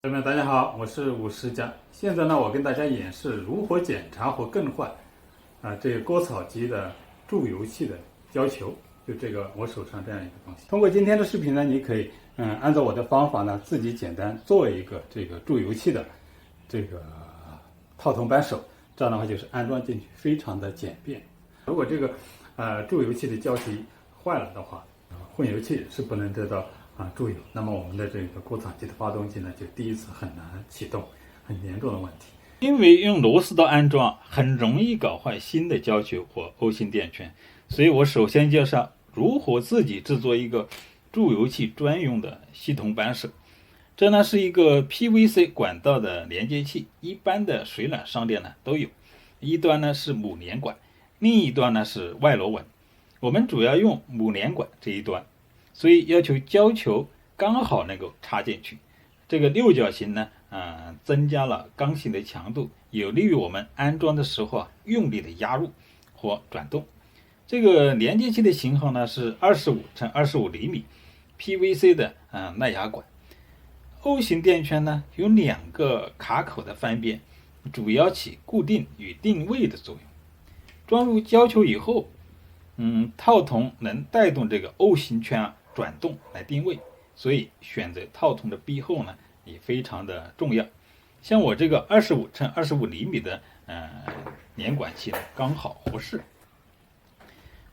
朋友们，大家好，我是武石家。现在呢，我跟大家演示如何检查或更换这个割草机的注油器的胶球。就这个我手上这样一个东西。通过今天的视频呢，你可以按照我的方法呢，自己简单做一个这个注油器的这个套筒扳手。这样的话就是安装进去非常的简便。如果这个注油器的胶皮坏了的话，混油器是不能得到注油，那么我们的这个割草机的发动机呢，就第一次很难启动，很严重的问题。因为用螺丝刀安装很容易搞坏新的胶球或 O 型垫圈，所以我首先介绍如何自己制作一个注油器专用的系统扳手。这呢是一个 PVC 管道的连接器，一般的水暖商店呢都有，一端呢是母连管，另一端呢是外螺纹。我们主要用母连管这一端，所以要求胶球刚好能够插进去。这个六角形呢，增加了钢芯的强度，有利于我们安装的时候用力的压入或转动。这个连接器的型号呢是25×25厘米 PVC 的耐压管。O 型垫圈呢有两个卡口的翻边，主要起固定与定位的作用。装入胶球以后，套筒能带动这个 O 型圈转动来定位，所以选择套筒的壁厚呢也非常的重要。像我这个25×25厘米的连管器呢刚好合适。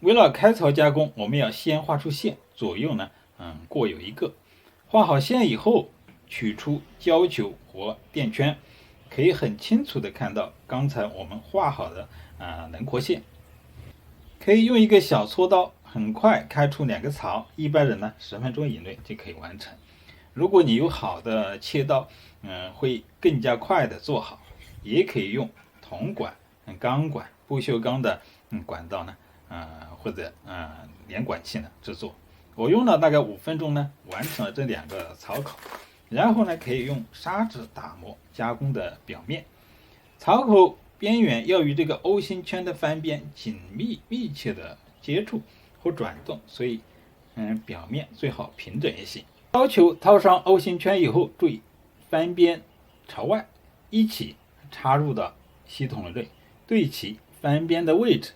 为了开槽加工，我们要先画出线，左右呢各有一个。画好线以后，取出胶球和垫圈，可以很清楚的看到刚才我们画好的轮廓线。可以用一个小锉刀很快开出两个槽，一般人呢10分钟以内就可以完成。如果你有好的切刀，会更加快的做好。也可以用铜管、钢管、不锈钢的管道呢，或者连管器呢制作。我用了大概5分钟呢，完成了这两个槽口。然后呢，可以用砂纸打磨加工的表面。槽口边缘要与这个 O 型圈的翻边紧密切的接触或转动，所以表面最好平整一些。要求套上 O 型圈以后，注意翻边朝外，一起插入到系统内，对齐翻边的位置。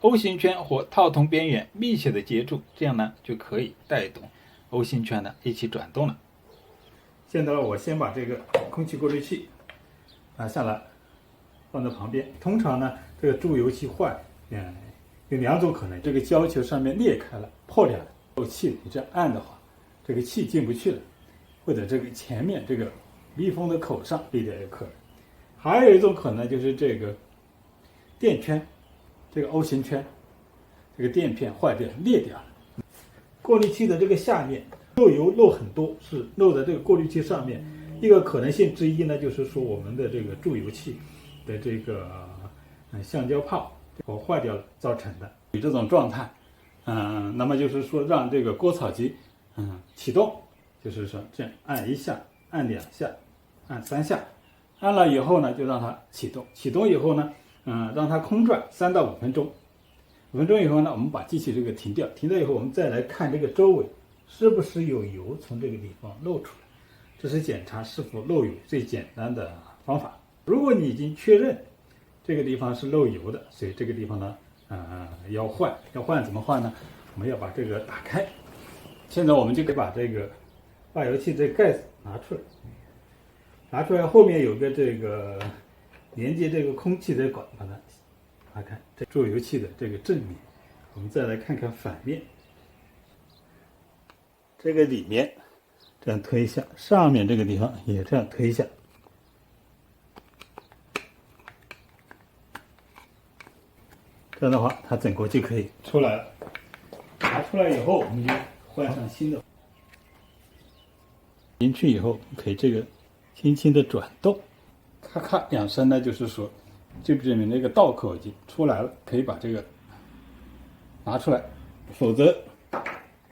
O 型圈和套筒边缘密切的接触，这样呢就可以带动 O 型圈呢一起转动了。现在我先把这个空气过滤器拿下来，放在旁边。通常呢，这个注油器坏，有两种可能：这个胶球上面裂开了、破掉了，漏气，你这样按的话，这个气进不去了；或者这个前面这个密封的口上裂掉有可能。还有一种可能就是这个垫圈，这个 O 型圈，这个垫片坏掉裂掉了。过滤器的这个下面漏油漏很多，是漏在这个过滤器上面。一个可能性之一呢，就是说我们的这个注油器的这个橡胶泡坏掉了造成的。有这种状态，那么就是说让这个割草机启动，就是说这样按1下、按2下、按3下，按了以后呢，就让它启动。启动以后呢，让它空转3到5分钟。5分钟以后呢，我们把机器这个停掉，停掉以后，我们再来看这个周围是不是有油从这个地方漏出来。这是检查是否漏油最简单的方法。如果你已经确认这个地方是漏油的，所以这个地方呢，要换怎么换呢？我们要把这个打开。现在我们就可以把这个化油器这盖子拿出来，后面有个这个连接这个空气的管，把它打开。这注油器的这个正面，我们再来看看反面。这个里面这样推一下，上面这个地方也这样推一下，这样的话它整个就可以出来了。拿出来以后，我们就换上新的。进去以后，可以这个轻轻的转动，咔咔2声呢，就是说这里面那个道口已经出来了，可以把这个拿出来。否则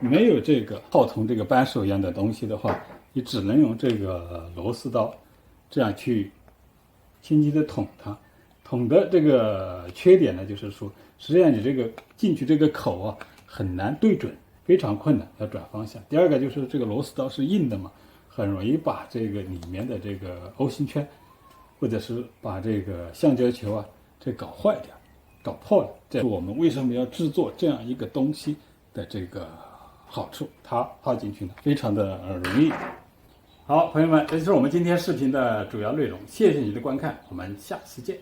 没有这个套筒这个扳手一样的东西的话，你只能用这个螺丝刀这样去轻轻的捅它。捅的这个缺点呢，就是说实际上你这个进去这个口很难对准，非常困难，要转方向。第二个就是这个螺丝刀是硬的嘛，很容易把这个里面的这个 O 型圈，或者是把这个橡胶球啊这搞坏掉、搞破了。这是我们为什么要制作这样一个东西的这个好处，它套进去呢非常的容易。好，朋友们，这就是我们今天视频的主要内容，谢谢你的观看，我们下次见。